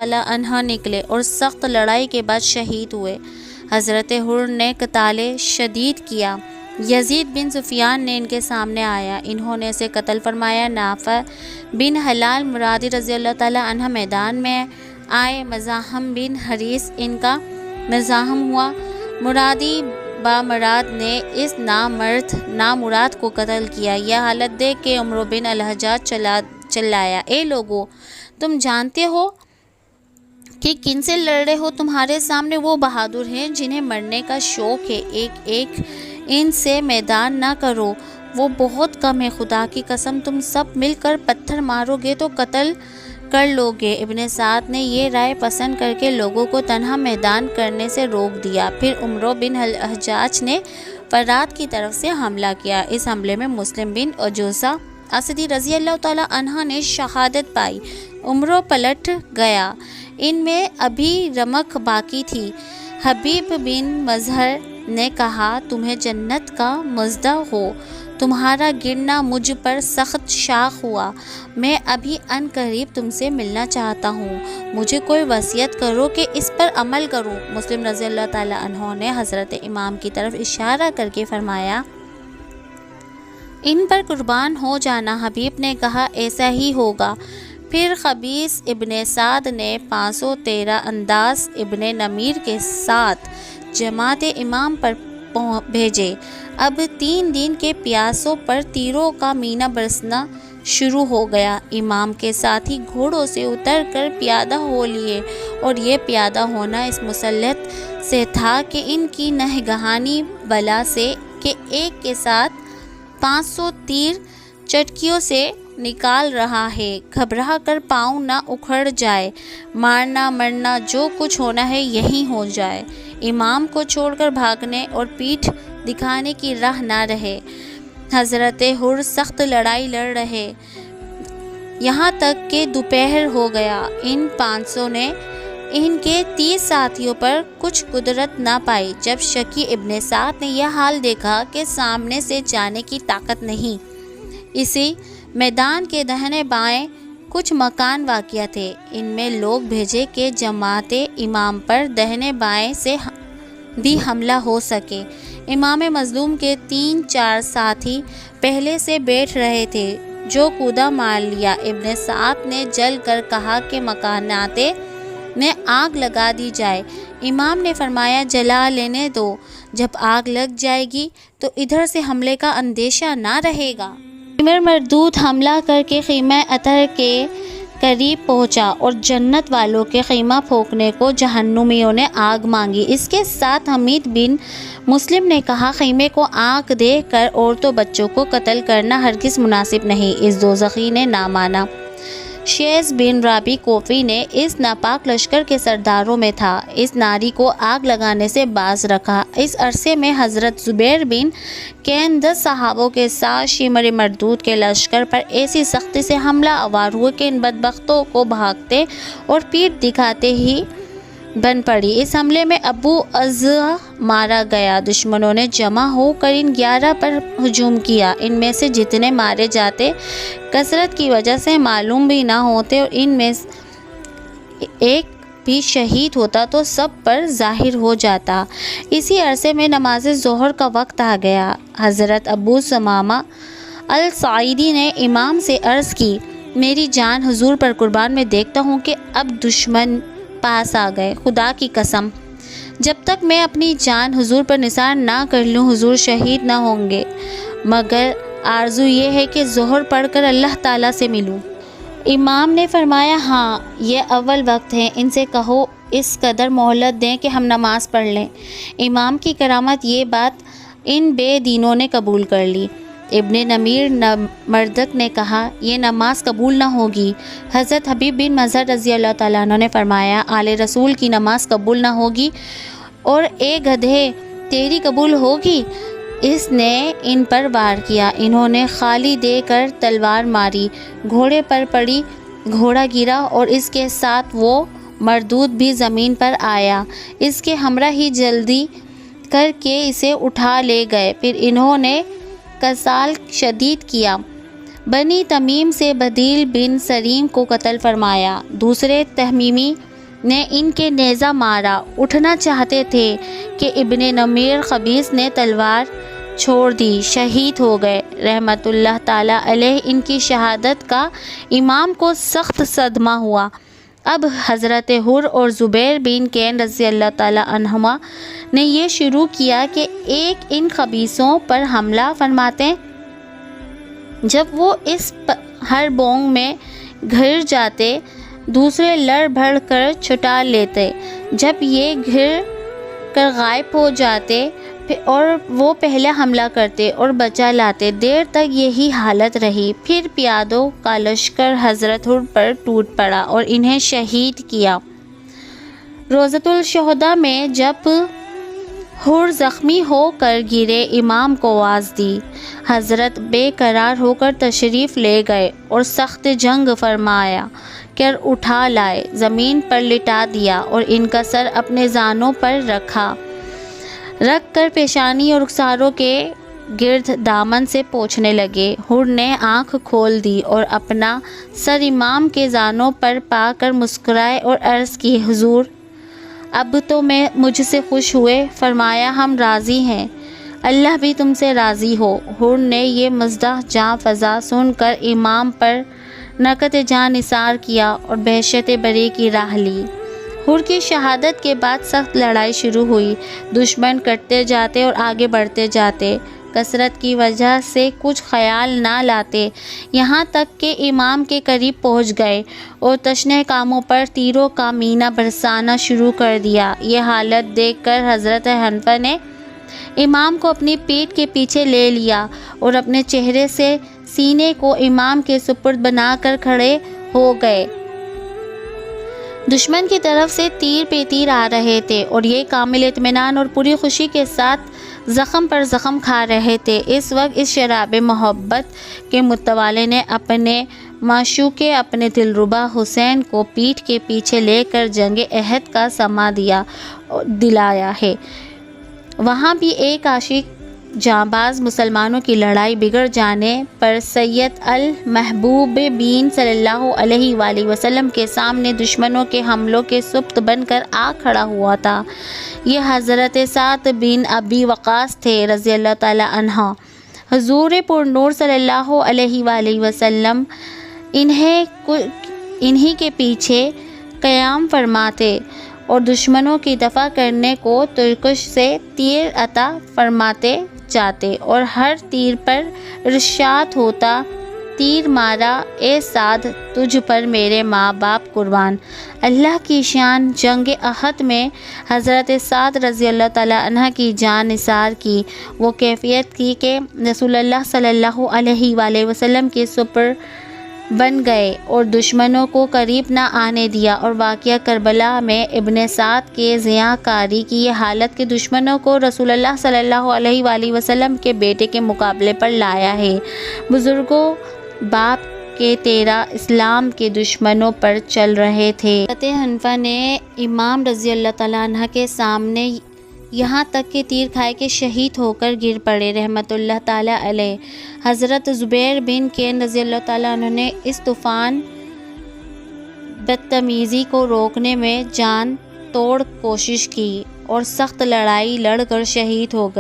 تعالیٰ عنہ نکلے اور سخت لڑائی کے بعد شہید ہوئے۔ حضرت حر نے قتال شدید کیا۔ یزید بن سفیان نے ان کے سامنے آیا، انہوں نے اسے قتل فرمایا۔ نافع بن ہلال مرادی رضی اللہ تعالیٰ عنہ میدان میں آئے، مزاحم بن حریث ان کا مزاحم ہوا۔ مرادی بامراد نے اس نامراد کو قتل کیا۔ یہ حالت دیکھ کے عمرو بن الحجاج چلایا، اے لوگو، تم جانتے ہو کہ کن سے لڑ رہے ہو؟ تمہارے سامنے وہ بہادر ہیں جنہیں مرنے کا شوق ہے، ایک ان سے میدان نہ کرو، وہ بہت کم ہے۔ خدا کی قسم تم سب مل کر پتھر مارو گے تو قتل کر لو گے۔ ابن سعد نے یہ رائے پسند کر کے لوگوں کو تنہا میدان کرنے سے روک دیا۔ پھر عمرو بن الحجاج نے فرات کی طرف سے حملہ کیا۔ اس حملے میں مسلم بن عجوزہ اسدی رضی اللہ تعالیٰ عنہ نے شہادت پائی۔ عمرو پلٹ گیا، ان میں ابھی رمق باقی تھی۔ حبیب بن مظہر نے کہا، تمہیں جنت کا مژدہ ہو، تمہارا گرنا مجھ پر سخت شاق ہوا، میں ابھی عن قریب تم سے ملنا چاہتا ہوں، مجھے کوئی وصیت کرو کہ اس پر عمل کروں۔ مسلم رضی اللہ تعالیٰ عنہ نے حضرت امام کی طرف اشارہ کر کے فرمایا، ان پر قربان ہو جانا۔ حبیب نے کہا، ایسا ہی ہوگا۔ پھر خبیث ابن سعد نے 513 انداز ابن نمیر کے ساتھ جماعت امام پر بھیجے۔ اب 3 دن کے پیاسوں پر تیروں کا مینہ برسنا شروع ہو گیا۔ امام کے ساتھی گھوڑوں سے اتر کر پیادہ ہو لیے، اور یہ پیادہ ہونا اس مسلط سے تھا کہ ان کی ناگہانی بلا سے کہ ایک کے ساتھ 500 تیر چٹکیوں سے نکال رہا ہے، گھبرا کر پاؤں نہ اکھڑ جائے، مارنا مرنا جو کچھ ہونا ہے یہیں ہو جائے۔ امام کو چھوڑ کر بھاگنے اور پیٹھ دکھانے کی راہ نہ رہے۔ حضرت حر سخت لڑائی لڑ رہے، یہاں تک کہ دوپہر ہو گیا۔ ان 500 نے ان کے 30 ساتھیوں پر کچھ قدرت نہ پائی۔ جب شکی ابن سعد نے یہ حال دیکھا کہ سامنے سے جانے کی طاقت نہیں، اسی میدان کے دہنے بائیں کچھ مکان واقع تھے، ان میں لوگ بھیجے کہ جماعت امام پر دہنے بائیں سے بھی حملہ ہو سکے۔ امام مظلوم کے 3-4 ساتھی پہلے سے بیٹھ رہے تھے، جو کودا مار لیا۔ ابن سعد نے جل کر کہا کہ مکانات میں آگ لگا دی جائے۔ امام نے فرمایا، جلا لینے دو، جب آگ لگ جائے گی تو ادھر سے حملے کا اندیشہ نہ رہے گا۔ عمر مردود حملہ کر کے خیمہ اطہر کے قریب پہنچا اور جنت والوں کے خیمہ پھونکنے کو جہنمیوں نے آگ مانگی۔ اس کے ساتھ حمید بن مسلم نے کہا، خیمے کو آگ دے کر عورتوں بچوں کو قتل کرنا ہرگز مناسب نہیں۔ اس دوزخی نے نہ مانا۔ شیث بن رابی کوفی نے اس ناپاک لشکر کے سرداروں میں تھا، اس ناری کو آگ لگانے سے باز رکھا۔ اس عرصے میں حضرت زبیر بن کین 10 صحابوں کے ساتھ شمر مردود کے لشکر پر ایسی سختی سے حملہ آور ہوئے کہ ان بدبختوں کو بھاگتے اور پیٹھ دکھاتے ہی بن پڑی۔ اس حملے میں ابو عزہ مارا گیا۔ دشمنوں نے جمع ہو کر ان 11 پر ہجوم کیا۔ ان میں سے جتنے مارے جاتے کثرت کی وجہ سے معلوم بھی نہ ہوتے، اور ان میں ایک بھی شہید ہوتا تو سب پر ظاہر ہو جاتا۔ اسی عرصے میں نماز ظہر کا وقت آ گیا۔ حضرت ابو ثمامہ الساعدی نے امام سے عرض کی، میری جان حضور پر قربان، میں دیکھتا ہوں کہ اب دشمن پاس آ گئے، خدا کی قسم جب تک میں اپنی جان حضور پر نثار نہ کر لوں حضور شہید نہ ہوں گے، مگر آرزو یہ ہے کہ ظہر پڑھ کر اللہ تعالیٰ سے ملوں۔ امام نے فرمایا، ہاں یہ اول وقت ہے، ان سے کہو اس قدر مہلت دیں کہ ہم نماز پڑھ لیں۔ امام کی کرامت یہ بات ان بے دینوں نے قبول کر لی۔ ابن نمیر مردک نے کہا، یہ نماز قبول نہ ہوگی۔ حضرت حبیب بن مظہر رضی اللہ تعالیٰ عنہ نے فرمایا، آل رسول کی نماز قبول نہ ہوگی، اور اے گدھے تیری قبول ہوگی۔ اس نے ان پر وار کیا، انہوں نے خالی دے کر تلوار ماری، گھوڑے پر پڑی، گھوڑا گرا اور اس کے ساتھ وہ مردود بھی زمین پر آیا۔ اس کے ہمراہ ہی جلدی کر کے اسے اٹھا لے گئے۔ پھر انہوں نے قتال شدید کیا، بنی تمیم سے بدیل بن سریم کو قتل فرمایا۔ دوسرے تمیمی نے ان کے نیزہ مارا، اٹھنا چاہتے تھے کہ ابن نمیر خبیث نے تلوار چھوڑ دی، شہید ہو گئے۔ رحمت اللہ تعالیٰ علیہ ان کی شہادت کا امام کو سخت صدمہ ہوا۔ اب حضرت حر اور زبیر بن کین رضی اللہ تعالیٰ عنہما نے یہ شروع کیا کہ ایک ان خبیثوں پر حملہ فرماتے۔ جب وہ اس ہر بونگ میں گھر جاتے، دوسرے لڑ بھڑ کر چھٹا لیتے۔ جب یہ گھر کر غائب ہو جاتے اور وہ پہلا حملہ کرتے اور بچا لاتے۔ دیر تک یہی حالت رہی، پھر پیادوں کا لشکر حضرت حر پر ٹوٹ پڑا اور انہیں شہید کیا۔ روضۃ الشہداء میں جب حر زخمی ہو کر گرے، امام کو آواز دی، حضرت بے قرار ہو کر تشریف لے گئے اور سخت جنگ فرمایا کر اٹھا لائے، زمین پر لٹا دیا اور ان کا سر اپنے زانوں پر رکھ کر پیشانی اور رخساروں کے گرد دامن سے پوچھنے لگے۔ حر نے آنکھ کھول دی اور اپنا سر امام کے زانوں پر پا کر مسکرائے اور عرض کی، حضور اب تو مجھ سے خوش ہوئے؟ فرمایا، ہم راضی ہیں، اللہ بھی تم سے راضی ہو۔ حر نے یہ مزدح جاں فضا سن کر امام پر نکت جاں نثار کیا اور بہشت بری کی راہ لی۔ حر کی شہادت کے بعد سخت لڑائی شروع ہوئی، دشمن کٹتے جاتے اور آگے بڑھتے جاتے، کثرت کی وجہ سے کچھ خیال نہ لاتے، یہاں تک کہ امام کے قریب پہنچ گئے اور تشنہ کاموں پر تیروں کا مینہ برسانا شروع کر دیا۔ یہ حالت دیکھ کر حضرت حنیفہ نے امام کو اپنی پیٹھ کے پیچھے لے لیا اور اپنے چہرے سے سینے کو امام کے سپرد بنا کر کھڑے ہو گئے۔ دشمن کی طرف سے تیر پہ تیر آ رہے تھے اور یہ کامل اطمینان اور پوری خوشی کے ساتھ زخم پر زخم کھا رہے تھے۔ اس وقت اس شراب محبت کے متوالے نے اپنے معشوق اپنے دلربا حسین کو پیٹھ کے پیچھے لے کر جنگ احد کا سما دلایا ہے۔ وہاں بھی ایک عاشق جانباز مسلمانوں کی لڑائی بگڑ جانے پر سید المحبوب بین صلی اللہ علیہ وآلہ وسلم کے سامنے دشمنوں کے حملوں کے سبت بن کر آ کھڑا ہوا تھا۔ یہ حضرت سعد بن ابی وقاص تھے رضی اللہ تعالیٰ عنہ۔ حضور پر نور صلی اللہ علیہ وآلہ وسلم انہی کے پیچھے قیام فرماتے اور دشمنوں کی دفع کرنے کو ترکش سے تیر عطا فرماتے جاتے اور ہر تیر پر ارشاد ہوتا، تیر مارا اے سعد تجھ پر میرے ماں باپ قربان۔ اللہ کی شان جنگ احد میں حضرت سعد رضی اللہ تعالیٰ عنہ کی جان نثار کی، وہ کیفیت کی کہ رسول اللہ صلی اللہ علیہ وآلہ وسلم کے سپر بن گئے اور دشمنوں کو قریب نہ آنے دیا۔ اور واقعہ کربلا میں ابن سعد کے ضیاء کاری کی یہ حالت کہ دشمنوں کو رسول اللہ صلی اللہ علیہ وآلہ وسلم کے بیٹے کے مقابلے پر لایا ہے۔ بزرگوں، باپ کے تیرا اسلام کے دشمنوں پر چل رہے تھے۔ حضرت حنیفہ نے امام رضی اللہ تعالیٰ عنہ کے سامنے یہاں تک کہ تیر کھائے کے شہید ہو کر گر پڑے رحمت اللہ تعالیٰ علیہ۔ حضرت زبیر بن کین رضی اللہ تعالیٰ عنہ نے اس طوفان بدتمیزی کو روکنے میں جان توڑ کوشش کی اور سخت لڑائی لڑ کر شہید ہو گئے۔